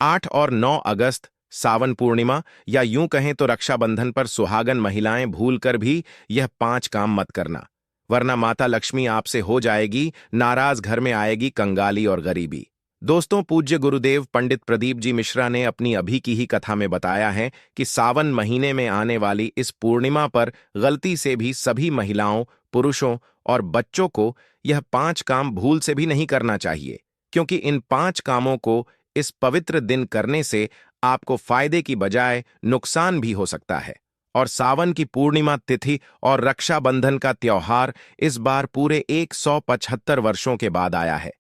8 और 9 अगस्त सावन पूर्णिमा या यूं कहें तो रक्षाबंधन पर सुहागन महिलाएं भूलकर भी यह 5 काम मत करना, वरना माता लक्ष्मी आपसे हो जाएगी नाराज, घर में आएगी कंगाली और गरीबी। दोस्तों, पूज्य गुरुदेव पंडित प्रदीप जी मिश्रा ने अपनी अभी की ही कथा में बताया है कि सावन महीने में आने वाली इस पूर्णिमा पर गलती से भी सभी महिलाओं, पुरुषों और बच्चों को यह 5 काम भूल से भी नहीं करना चाहिए, क्योंकि इन 5 कामों को इस पवित्र दिन करने से आपको फायदे की बजाय नुकसान भी हो सकता है। और सावन की पूर्णिमा तिथि और रक्षाबंधन का त्योहार इस बार पूरे 175 वर्षों के बाद आया है।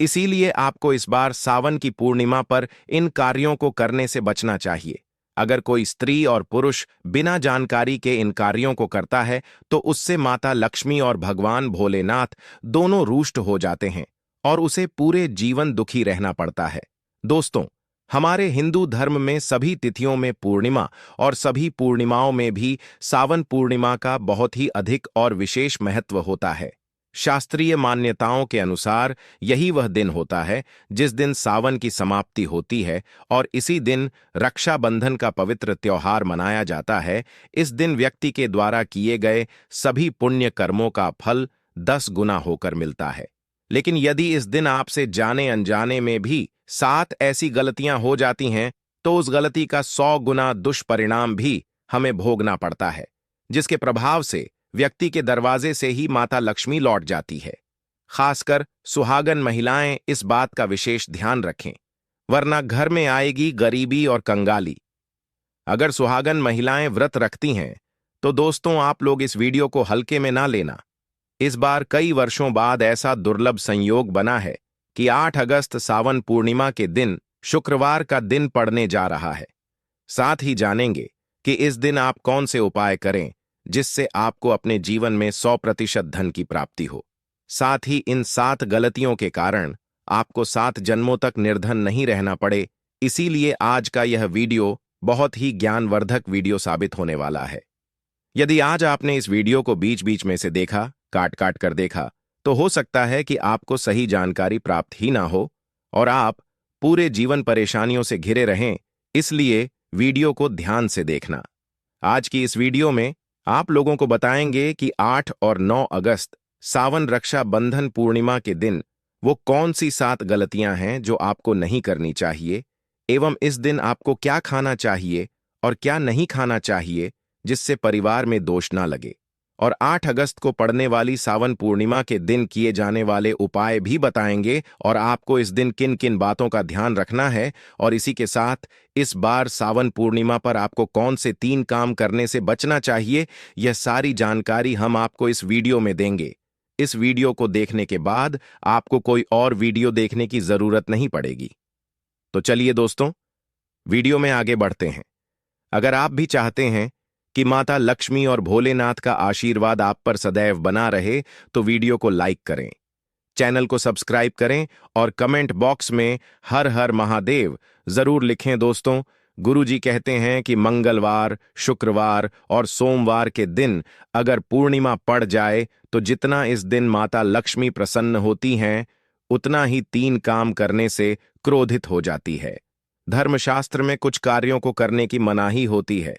इसीलिए आपको इस बार सावन की पूर्णिमा पर इन कार्यों को करने से बचना चाहिए। अगर कोई स्त्री और पुरुष बिना जानकारी के इन कार्यों को करता है तो उससे माता लक्ष्मी और भगवान भोलेनाथ दोनों रुष्ट हो जाते हैं और उसे पूरे जीवन दुखी रहना पड़ता है। दोस्तों, हमारे हिंदू धर्म में सभी तिथियों में पूर्णिमा और सभी पूर्णिमाओं में भी सावन पूर्णिमा का बहुत ही अधिक और विशेष महत्व होता है। शास्त्रीय मान्यताओं के अनुसार यही वह दिन होता है जिस दिन सावन की समाप्ति होती है और इसी दिन रक्षाबंधन का पवित्र त्योहार मनाया जाता है। इस दिन व्यक्ति के द्वारा किए गए सभी पुण्य कर्मों का फल 10 गुना होकर मिलता है। लेकिन यदि इस दिन आपसे जाने अनजाने में भी 7 ऐसी गलतियां हो जाती हैं तो उस गलती का 100 गुना दुष्परिणाम भी हमें भोगना पड़ता है, जिसके प्रभाव से व्यक्ति के दरवाजे से ही माता लक्ष्मी लौट जाती है। खासकर सुहागन महिलाएं इस बात का विशेष ध्यान रखें, वरना घर में आएगी गरीबी और कंगाली। अगर सुहागन महिलाएं व्रत रखती हैं तो दोस्तों, आप लोग इस वीडियो को हल्के में ना लेना। इस बार कई वर्षों बाद ऐसा दुर्लभ संयोग बना है कि 8 अगस्त सावन पूर्णिमा के दिन शुक्रवार का दिन पड़ने जा रहा है। साथ ही जानेंगे कि इस दिन आप कौन से उपाय करें जिससे आपको अपने जीवन में 100% धन की प्राप्ति हो। साथ ही इन 7 गलतियों के कारण आपको 7 जन्मों तक निर्धन नहीं रहना पड़े। इसीलिए आज का यह वीडियो बहुत ही ज्ञानवर्धक वीडियो साबित होने वाला है। यदि आज आपने इस वीडियो को बीच बीच में से देखा, काट काट कर देखा, तो हो सकता है कि आपको सही जानकारी प्राप्त ही ना हो और आप पूरे जीवन परेशानियों से घिरे रहें। इसलिए वीडियो को ध्यान से देखना। आज की इस वीडियो में आप लोगों को बताएंगे कि 8 और 9 अगस्त सावन रक्षाबंधन पूर्णिमा के दिन वो कौन सी 7 गलतियां हैं जो आपको नहीं करनी चाहिए, एवं इस दिन आपको क्या खाना चाहिए और क्या नहीं खाना चाहिए जिससे परिवार में दोष ना लगे। और 8 अगस्त को पड़ने वाली सावन पूर्णिमा के दिन किए जाने वाले उपाय भी बताएंगे और आपको इस दिन किन किन बातों का ध्यान रखना है। और इसी के साथ इस बार सावन पूर्णिमा पर आपको कौन से 3 काम करने से बचना चाहिए, यह सारी जानकारी हम आपको इस वीडियो में देंगे। इस वीडियो को देखने के बाद आपको कोई और वीडियो देखने की जरूरत नहीं पड़ेगी। तो चलिए दोस्तों, वीडियो में आगे बढ़ते हैं। अगर आप भी चाहते हैं कि माता लक्ष्मी और भोलेनाथ का आशीर्वाद आप पर सदैव बना रहे तो वीडियो को लाइक करें, चैनल को सब्सक्राइब करें और कमेंट बॉक्स में हर हर महादेव जरूर लिखें। दोस्तों, गुरुजी कहते हैं कि मंगलवार, शुक्रवार और सोमवार के दिन अगर पूर्णिमा पड़ जाए तो जितना इस दिन माता लक्ष्मी प्रसन्न होती हैं उतना ही 3 काम करने से क्रोधित हो जाती है। धर्मशास्त्र में कुछ कार्यों को करने की मनाही होती है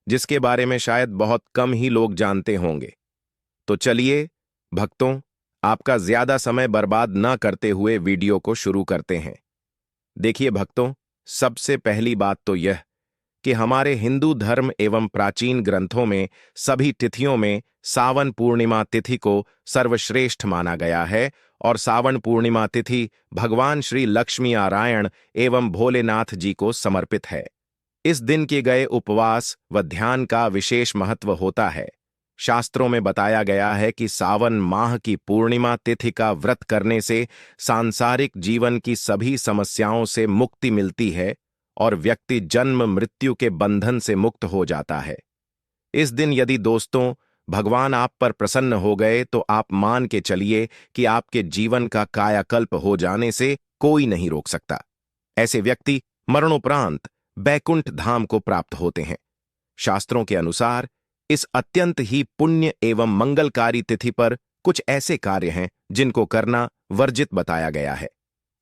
जिसके बारे में शायद बहुत कम ही लोग जानते होंगे। तो चलिए भक्तों, आपका ज्यादा समय बर्बाद न करते हुए वीडियो को शुरू करते हैं। देखिए भक्तों, सबसे पहली बात तो यह कि हमारे हिंदू धर्म एवं प्राचीन ग्रंथों में सभी तिथियों में सावन पूर्णिमा तिथि को सर्वश्रेष्ठ माना गया है और सावन पूर्णिमा तिथि भगवान श्री लक्ष्मी नारायण एवं भोलेनाथ जी को समर्पित है। इस दिन के गए उपवास व ध्यान का विशेष महत्व होता है। शास्त्रों में बताया गया है कि सावन माह की पूर्णिमा तिथि का व्रत करने से सांसारिक जीवन की सभी समस्याओं से मुक्ति मिलती है और व्यक्ति जन्म मृत्यु के बंधन से मुक्त हो जाता है। इस दिन यदि दोस्तों भगवान आप पर प्रसन्न हो गए तो आप मान के चलिए कि आपके जीवन का कायाकल्प हो जाने से कोई नहीं रोक सकता। ऐसे व्यक्ति मरणोपरांत बैकुंठ धाम को प्राप्त होते हैं। शास्त्रों के अनुसार इस अत्यंत ही पुण्य एवं मंगलकारी तिथि पर कुछ ऐसे कार्य हैं जिनको करना वर्जित बताया गया है।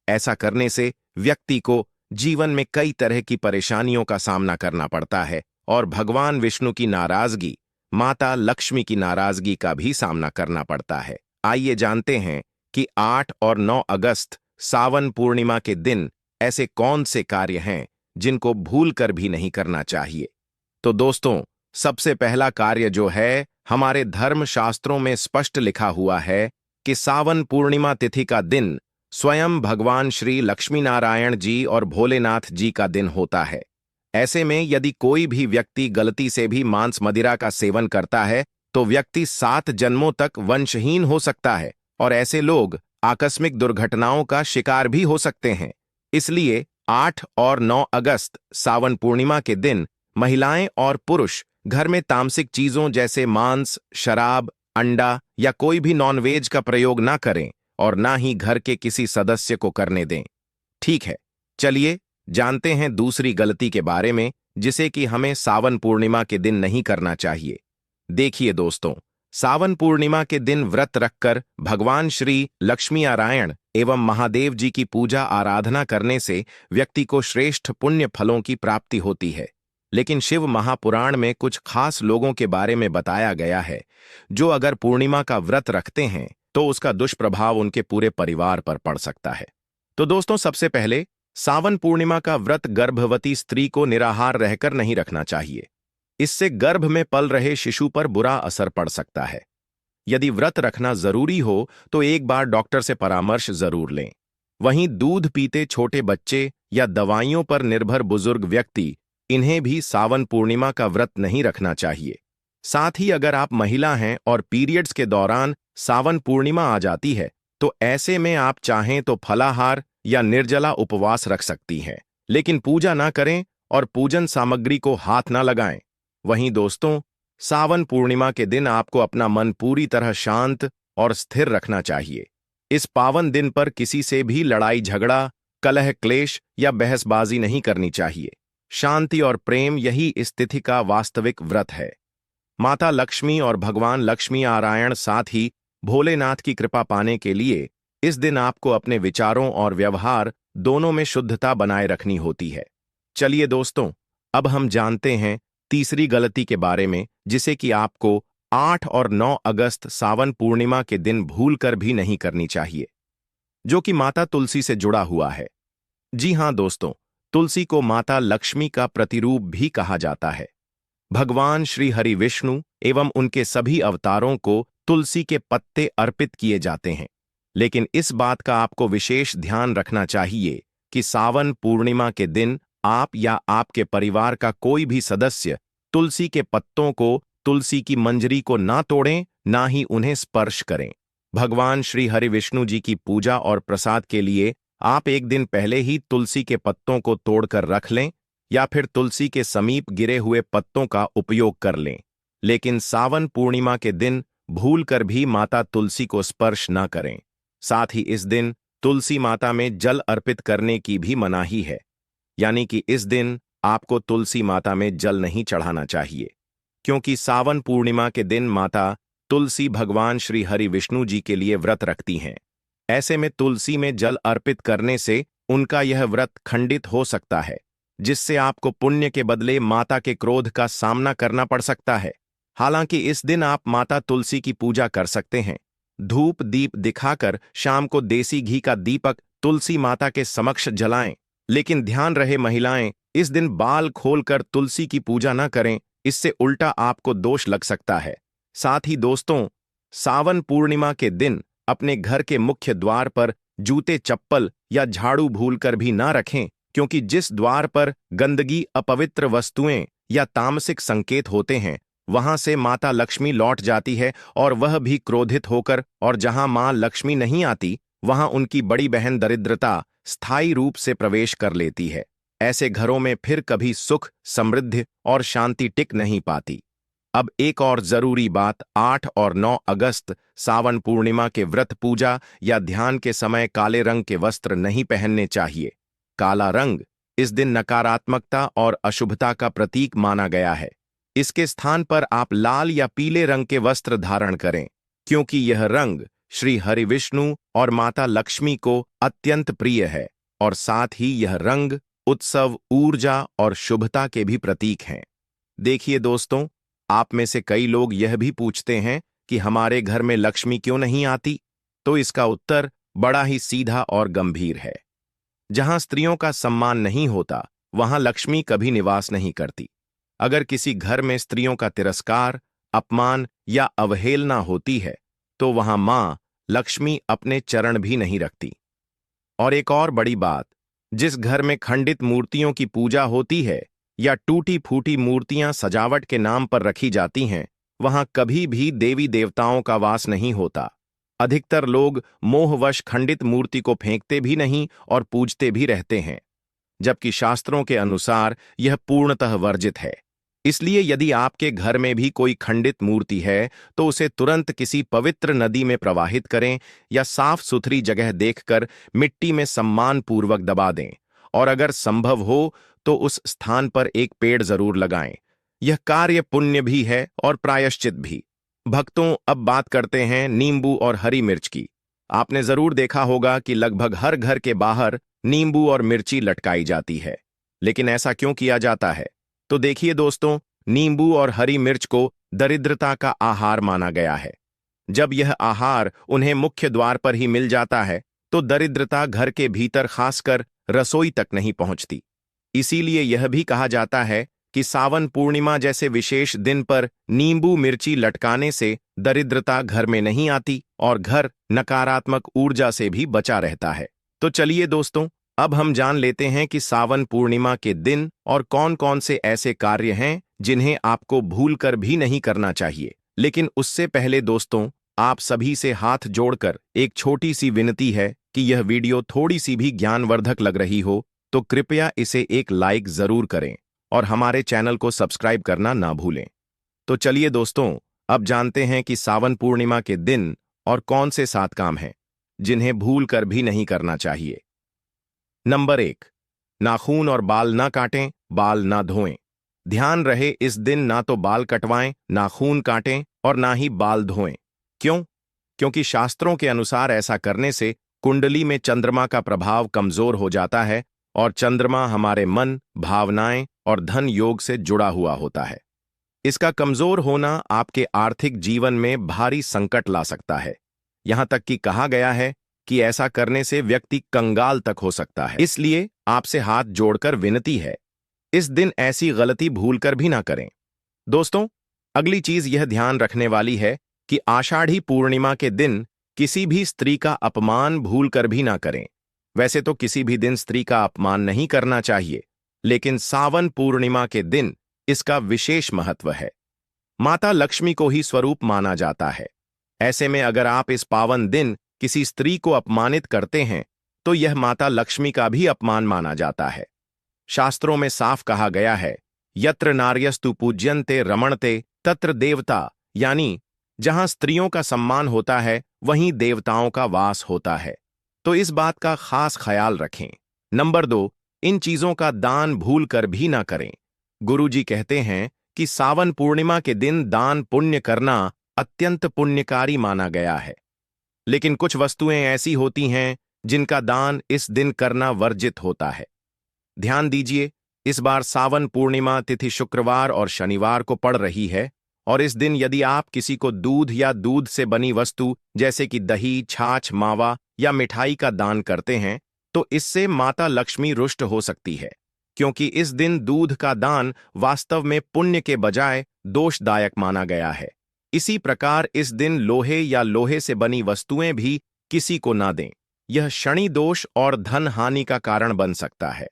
ऐसा करने से व्यक्ति को जीवन में कई तरह की परेशानियों का सामना करना पड़ता है और भगवान विष्णु की नाराजगी, माता लक्ष्मी की नाराजगी का भी सामना करना पड़ता है। आइए जानते हैं कि 8 और 9 अगस्त सावन पूर्णिमा के दिन ऐसे कौन से कार्य हैं जिनको भूल कर भी नहीं करना चाहिए। तो दोस्तों, सबसे पहला कार्य जो है, हमारे धर्म शास्त्रों में स्पष्ट लिखा हुआ है कि सावन पूर्णिमा तिथि का दिन स्वयं भगवान श्री लक्ष्मी नारायण जी और भोलेनाथ जी का दिन होता है। ऐसे में यदि कोई भी व्यक्ति गलती से भी मांस मदिरा का सेवन करता है तो व्यक्ति 7 जन्मों तक वंशहीन हो सकता है और ऐसे लोग आकस्मिक दुर्घटनाओं का शिकार भी हो सकते हैं। इसलिए 8 और 9 अगस्त सावन पूर्णिमा के दिन महिलाएं और पुरुष घर में तामसिक चीजों जैसे मांस, शराब, अंडा या कोई भी नॉनवेज का प्रयोग ना करें और ना ही घर के किसी सदस्य को करने दें। ठीक है, चलिए जानते हैं दूसरी गलती के बारे में जिसे कि हमें सावन पूर्णिमा के दिन नहीं करना चाहिए। देखिए दोस्तों, सावन पूर्णिमा के दिन व्रत रखकर भगवान श्री लक्ष्मी नारायण एवं महादेव जी की पूजा आराधना करने से व्यक्ति को श्रेष्ठ पुण्य फलों की प्राप्ति होती है। लेकिन शिव महापुराण में कुछ खास लोगों के बारे में बताया गया है जो अगर पूर्णिमा का व्रत रखते हैं तो उसका दुष्प्रभाव उनके पूरे परिवार पर पड़ सकता है। तो दोस्तों, सबसे पहले सावन पूर्णिमा का व्रत गर्भवती स्त्री को निराहार रहकर नहीं रखना चाहिए। इससे गर्भ में पल रहे शिशु पर बुरा असर पड़ सकता है। यदि व्रत रखना जरूरी हो तो एक बार डॉक्टर से परामर्श जरूर लें। वहीं दूध पीते छोटे बच्चे या दवाइयों पर निर्भर बुजुर्ग व्यक्ति, इन्हें भी सावन पूर्णिमा का व्रत नहीं रखना चाहिए। साथ ही अगर आप महिला हैं और पीरियड्स के दौरान सावन पूर्णिमा आ जाती है तो ऐसे में आप चाहें तो फलाहार या निर्जला उपवास रख सकती हैं, लेकिन पूजा ना करें और पूजन सामग्री को हाथ ना लगाएं। वहीं दोस्तों, सावन पूर्णिमा के दिन आपको अपना मन पूरी तरह शांत और स्थिर रखना चाहिए। इस पावन दिन पर किसी से भी लड़ाई झगड़ा, कलह क्लेश या बहसबाजी नहीं करनी चाहिए। शांति और प्रेम यही इस तिथि का वास्तविक व्रत है। माता लक्ष्मी और भगवान लक्ष्मी नारायण साथ ही भोलेनाथ की कृपा पाने के लिए इस दिन आपको अपने विचारों और व्यवहार दोनों में शुद्धता बनाए रखनी होती है। चलिए दोस्तों, अब हम जानते हैं तीसरी गलती के बारे में जिसे कि आपको 8 और 9 अगस्त सावन पूर्णिमा के दिन भूल कर भी नहीं करनी चाहिए, जो कि माता तुलसी से जुड़ा हुआ है। जी हां दोस्तों, तुलसी को माता लक्ष्मी का प्रतिरूप भी कहा जाता है। भगवान श्री हरि विष्णु एवं उनके सभी अवतारों को तुलसी के पत्ते अर्पित किए जाते हैं। लेकिन इस बात का आपको विशेष ध्यान रखना चाहिए कि सावन पूर्णिमा के दिन आप या आपके परिवार का कोई भी सदस्य तुलसी के पत्तों को, तुलसी की मंजरी को ना तोड़ें, ना ही उन्हें स्पर्श करें। भगवान श्री हरि विष्णु जी की पूजा और प्रसाद के लिए आप एक दिन पहले ही तुलसी के पत्तों को तोड़कर रख लें या फिर तुलसी के समीप गिरे हुए पत्तों का उपयोग कर लें। लेकिन सावन पूर्णिमा के दिन भूल कर भी माता तुलसी को स्पर्श न करें। साथ ही इस दिन तुलसी माता में जल अर्पित करने की भी मनाही है, यानी कि इस दिन आपको तुलसी माता में जल नहीं चढ़ाना चाहिए, क्योंकि सावन पूर्णिमा के दिन माता तुलसी भगवान श्री हरि विष्णु जी के लिए व्रत रखती हैं। ऐसे में तुलसी में जल अर्पित करने से उनका यह व्रत खंडित हो सकता है, जिससे आपको पुण्य के बदले माता के क्रोध का सामना करना पड़ सकता है। हालांकि इस दिन आप माता तुलसी की पूजा कर सकते हैं। धूप दीप दिखाकर शाम को देसी घी का दीपक तुलसी माता के समक्ष जलाएं। लेकिन ध्यान रहे महिलाएं इस दिन बाल खोलकर तुलसी की पूजा न करें, इससे उल्टा आपको दोष लग सकता है। साथ ही दोस्तों, सावन पूर्णिमा के दिन अपने घर के मुख्य द्वार पर जूते चप्पल या झाड़ू भूलकर भी ना रखें, क्योंकि जिस द्वार पर गंदगी, अपवित्र वस्तुएं या तामसिक संकेत होते हैं वहां से माता लक्ष्मी लौट जाती है और वह भी क्रोधित होकर, और जहां मां लक्ष्मी नहीं आती वहां उनकी बड़ी बहन दरिद्रता स्थायी रूप से प्रवेश कर लेती है। ऐसे घरों में फिर कभी सुख, समृद्धि और शांति टिक नहीं पाती। अब एक और जरूरी बात, 8 और 9 अगस्त सावन पूर्णिमा के व्रत, पूजा या ध्यान के समय काले रंग के वस्त्र नहीं पहनने चाहिए। काला रंग इस दिन नकारात्मकता और अशुभता का प्रतीक माना गया है। इसके स्थान पर आप लाल या पीले रंग के वस्त्र धारण करें, क्योंकि यह रंग श्री हरि विष्णु और माता लक्ष्मी को अत्यंत प्रिय है और साथ ही यह रंग उत्सव, ऊर्जा और शुभता के भी प्रतीक हैं। देखिए दोस्तों, आप में से कई लोग यह भी पूछते हैं कि हमारे घर में लक्ष्मी क्यों नहीं आती? तो इसका उत्तर बड़ा ही सीधा और गंभीर है। जहां स्त्रियों का सम्मान नहीं होता, वहां लक्ष्मी कभी निवास नहीं करती। अगर किसी घर में स्त्रियों का तिरस्कार, अपमान या अवहेलना होती है, तो वहां मां लक्ष्मी अपने चरण भी नहीं रखती। और एक और बड़ी बात, जिस घर में खंडित मूर्तियों की पूजा होती है या टूटी फूटी मूर्तियां सजावट के नाम पर रखी जाती हैं, वहां कभी भी देवी देवताओं का वास नहीं होता। अधिकतर लोग मोहवश खंडित मूर्ति को फेंकते भी नहीं और पूजते भी रहते हैं, जबकि शास्त्रों के अनुसार यह पूर्णतः वर्जित है। इसलिए यदि आपके घर में भी कोई खंडित मूर्ति है, तो उसे तुरंत किसी पवित्र नदी में प्रवाहित करें या साफ सुथरी जगह देखकर मिट्टी में सम्मानपूर्वक दबा दें। और अगर संभव हो तो उस स्थान पर एक पेड़ जरूर लगाएं। यह कार्य पुण्य भी है और प्रायश्चित भी। भक्तों, अब बात करते हैं नींबू और हरी मिर्च की। आपने जरूर देखा होगा कि लगभग हर घर के बाहर नींबू और मिर्ची लटकाई जाती है। लेकिन ऐसा क्यों किया जाता है? तो देखिए दोस्तों, नींबू और हरी मिर्च को दरिद्रता का आहार माना गया है। जब यह आहार उन्हें मुख्य द्वार पर ही मिल जाता है, तो दरिद्रता घर के भीतर खासकर रसोई तक नहीं पहुंचती। इसीलिए यह भी कहा जाता है कि सावन पूर्णिमा जैसे विशेष दिन पर नींबू मिर्ची लटकाने से दरिद्रता घर में नहीं आती और घर नकारात्मक ऊर्जा से भी बचा रहता है। तो चलिए दोस्तों, अब हम जान लेते हैं कि सावन पूर्णिमा के दिन और कौन कौन से ऐसे कार्य हैं जिन्हें आपको भूलकर भी नहीं करना चाहिए। लेकिन उससे पहले दोस्तों, आप सभी से हाथ जोड़कर एक छोटी सी विनती है कि यह वीडियो थोड़ी सी भी ज्ञानवर्धक लग रही हो तो कृपया इसे एक लाइक जरूर करें और हमारे चैनल को सब्सक्राइब करना ना भूलें। तो चलिए दोस्तों, अब जानते हैं कि सावन पूर्णिमा के दिन और कौन से 7 काम हैं जिन्हें भूल कर भी नहीं करना चाहिए। नंबर 1, नाखून और बाल ना काटें, बाल ना धोएं। ध्यान रहे, इस दिन ना तो बाल कटवाएं, नाखून काटें और ना ही बाल धोएं। क्यों? क्योंकि शास्त्रों के अनुसार ऐसा करने से कुंडली में चंद्रमा का प्रभाव कमजोर हो जाता है और चंद्रमा हमारे मन, भावनाएं और धन योग से जुड़ा हुआ होता है। इसका कमजोर होना आपके आर्थिक जीवन में भारी संकट ला सकता है। यहां तक कि कहा गया है कि ऐसा करने से व्यक्ति कंगाल तक हो सकता है। इसलिए आपसे हाथ जोड़कर विनती है, इस दिन ऐसी गलती भूलकर भी ना करें। दोस्तों, अगली चीज यह ध्यान रखने वाली है कि आषाढ़ी पूर्णिमा के दिन किसी भी स्त्री का अपमान भूलकर भी ना करें। वैसे तो किसी भी दिन स्त्री का अपमान नहीं करना चाहिए, लेकिन सावन पूर्णिमा के दिन इसका विशेष महत्व है। माता लक्ष्मी को ही स्वरूप माना जाता है। ऐसे में अगर आप इस पावन दिन किसी स्त्री को अपमानित करते हैं, तो यह माता लक्ष्मी का भी अपमान माना जाता है। शास्त्रों में साफ कहा गया है, यत्र नार्यस्तु पूज्यन्ते रमणते तत्र देवता, यानी जहां स्त्रियों का सम्मान होता है वहीं देवताओं का वास होता है। तो इस बात का खास ख्याल रखें। नंबर 2, इन चीजों का दान भूल कर भी ना करें। गुरुजी कहते हैं कि सावन पूर्णिमा के दिन दान पुण्य करना अत्यंत पुण्यकारी माना गया है। लेकिन कुछ वस्तुएं ऐसी होती हैं जिनका दान इस दिन करना वर्जित होता है। ध्यान दीजिए, इस बार सावन पूर्णिमा तिथि शुक्रवार और शनिवार को पड़ रही है और इस दिन यदि आप किसी को दूध या दूध से बनी वस्तु जैसे कि दही, छाछ, मावा या मिठाई का दान करते हैं, तो इससे माता लक्ष्मी रुष्ट हो सकती है, क्योंकि इस दिन दूध का दान वास्तव में पुण्य के बजाय दोषदायक माना गया है। इसी प्रकार इस दिन लोहे या लोहे से बनी वस्तुएं भी किसी को ना दें। यह शनि दोष और धन हानि का कारण बन सकता है।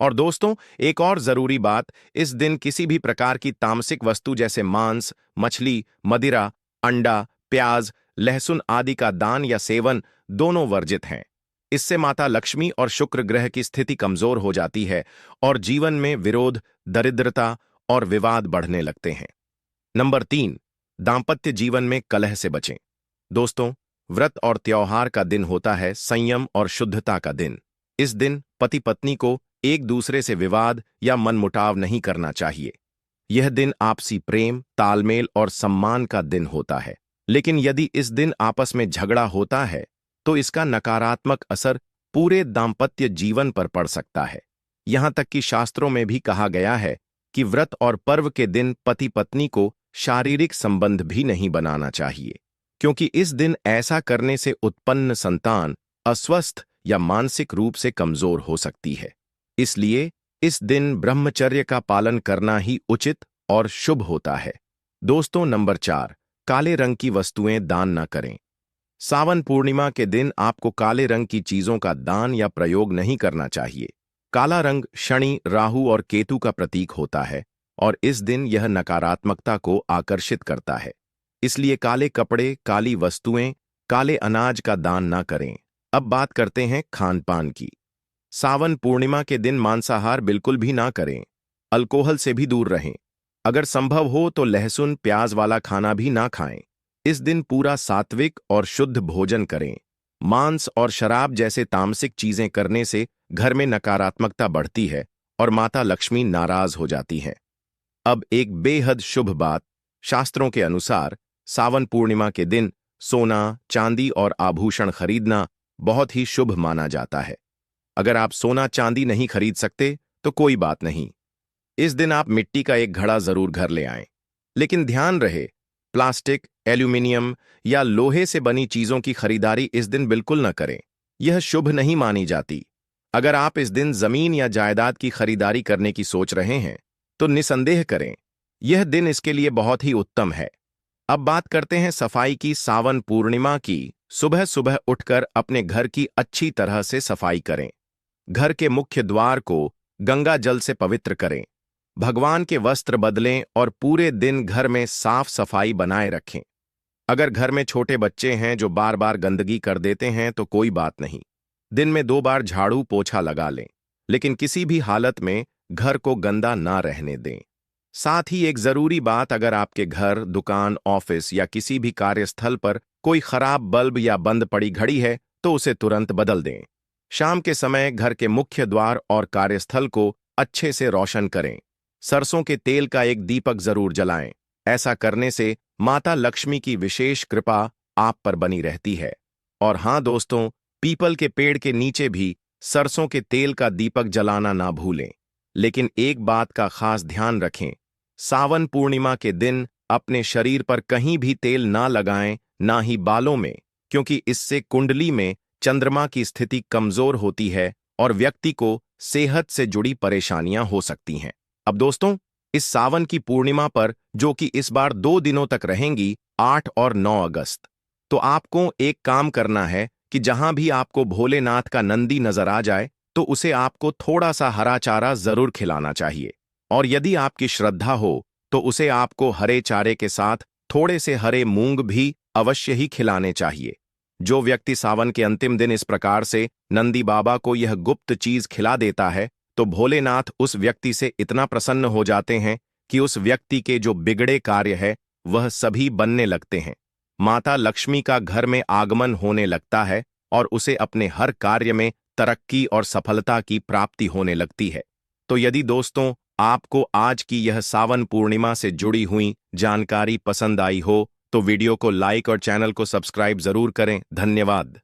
और दोस्तों, एक और जरूरी बात, इस दिन किसी भी प्रकार की तामसिक वस्तु जैसे मांस, मछली, मदिरा, अंडा, प्याज, लहसुन आदि का दान या सेवन दोनों वर्जित हैं। इससे माता लक्ष्मी और शुक्र ग्रह की स्थिति कमजोर हो जाती है और जीवन में विरोध, दरिद्रता और विवाद बढ़ने लगते हैं। नंबर 3, दांपत्य जीवन में कलह से बचें। दोस्तों, व्रत और त्योहार का दिन होता है संयम और शुद्धता का दिन। इस दिन पति पत्नी को एक दूसरे से विवाद या मनमुटाव नहीं करना चाहिए। यह दिन आपसी प्रेम, तालमेल और सम्मान का दिन होता है। लेकिन यदि इस दिन आपस में झगड़ा होता है, तो इसका नकारात्मक असर पूरे दांपत्य जीवन पर पड़ सकता है। यहां तक कि शास्त्रों में भी कहा गया है कि व्रत और पर्व के दिन पति पत्नी को शारीरिक संबंध भी नहीं बनाना चाहिए, क्योंकि इस दिन ऐसा करने से उत्पन्न संतान अस्वस्थ या मानसिक रूप से कमजोर हो सकती है। इसलिए इस दिन ब्रह्मचर्य का पालन करना ही उचित और शुभ होता है। दोस्तों, नंबर 4, काले रंग की वस्तुएं दान न करें। सावन पूर्णिमा के दिन आपको काले रंग की चीजों का दान या प्रयोग नहीं करना चाहिए। काला रंग शनि, राहु और केतु का प्रतीक होता है और इस दिन यह नकारात्मकता को आकर्षित करता है। इसलिए काले कपड़े, काली वस्तुएं, काले अनाज का दान न करें। अब बात करते हैं खान पान की। सावन पूर्णिमा के दिन मांसाहार बिल्कुल भी ना करें। अल्कोहल से भी दूर रहें। अगर संभव हो तो लहसुन प्याज वाला खाना भी ना खाएं। इस दिन पूरा सात्विक और शुद्ध भोजन करें। मांस और शराब जैसे तामसिक चीजें करने से घर में नकारात्मकता बढ़ती है और माता लक्ष्मी नाराज हो जाती हैं। अब एक बेहद शुभ बात, शास्त्रों के अनुसार सावन पूर्णिमा के दिन सोना, चांदी और आभूषण खरीदना बहुत ही शुभ माना जाता है। अगर आप सोना चांदी नहीं खरीद सकते तो कोई बात नहीं, इस दिन आप मिट्टी का एक घड़ा जरूर घर ले आएं। लेकिन ध्यान रहे, प्लास्टिक, एल्यूमिनियम या लोहे से बनी चीजों की खरीदारी इस दिन बिल्कुल न करें। यह शुभ नहीं मानी जाती। अगर आप इस दिन जमीन या जायदाद की खरीदारी करने की सोच रहे हैं तो निसंदेह करें, यह दिन इसके लिए बहुत ही उत्तम है। अब बात करते हैं सफाई की। सावन पूर्णिमा की सुबह सुबह उठकर अपने घर की अच्छी तरह से सफाई करें। घर के मुख्य द्वार को गंगा जल से पवित्र करें। भगवान के वस्त्र बदलें और पूरे दिन घर में साफ सफाई बनाए रखें। अगर घर में छोटे बच्चे हैं जो बार बार गंदगी कर देते हैं तो कोई बात नहीं, दिन में 2 बार झाड़ू पोछा लगा लें, लेकिन किसी भी हालत में घर को गंदा ना रहने दें। साथ ही एक जरूरी बात, अगर आपके घर, दुकान, ऑफिस या किसी भी कार्यस्थल पर कोई खराब बल्ब या बंद पड़ी घड़ी है तो उसे तुरंत बदल दें। शाम के समय घर के मुख्य द्वार और कार्यस्थल को अच्छे से रोशन करें। सरसों के तेल का एक दीपक जरूर जलाएं। ऐसा करने से माता लक्ष्मी की विशेष कृपा आप पर बनी रहती है। और हां दोस्तों, पीपल के पेड़ के नीचे भी सरसों के तेल का दीपक जलाना ना भूलें। लेकिन एक बात का खास ध्यान रखें, सावन पूर्णिमा के दिन अपने शरीर पर कहीं भी तेल ना लगाएं, ना ही बालों में, क्योंकि इससे कुंडली में चंद्रमा की स्थिति कमजोर होती है और व्यक्ति को सेहत से जुड़ी परेशानियां हो सकती हैं। अब दोस्तों, इस सावन की पूर्णिमा पर, जो कि इस बार 2 दिनों तक रहेंगी, 8 और 9 अगस्त, तो आपको एक काम करना है कि जहां भी आपको भोलेनाथ का नंदी नजर आ जाए तो उसे आपको थोड़ा सा हरा चारा जरूर खिलाना चाहिए। और यदि आपकी श्रद्धा हो तो उसे आपको हरे चारे के साथ थोड़े से हरे मूंग भी अवश्य ही खिलाने चाहिए। जो व्यक्ति सावन के अंतिम दिन इस प्रकार से नंदी बाबा को यह गुप्त चीज खिला देता है तो भोलेनाथ उस व्यक्ति से इतना प्रसन्न हो जाते हैं कि उस व्यक्ति के जो बिगड़े कार्य है वह सभी बनने लगते हैं। माता लक्ष्मी का घर में आगमन होने लगता है और उसे अपने हर कार्य में तरक्की और सफलता की प्राप्ति होने लगती है। तो यदि दोस्तों आपको आज की यह सावन पूर्णिमा से जुड़ी हुई जानकारी पसंद आई हो तो वीडियो को लाइक और चैनल को सब्सक्राइब जरूर करें। धन्यवाद।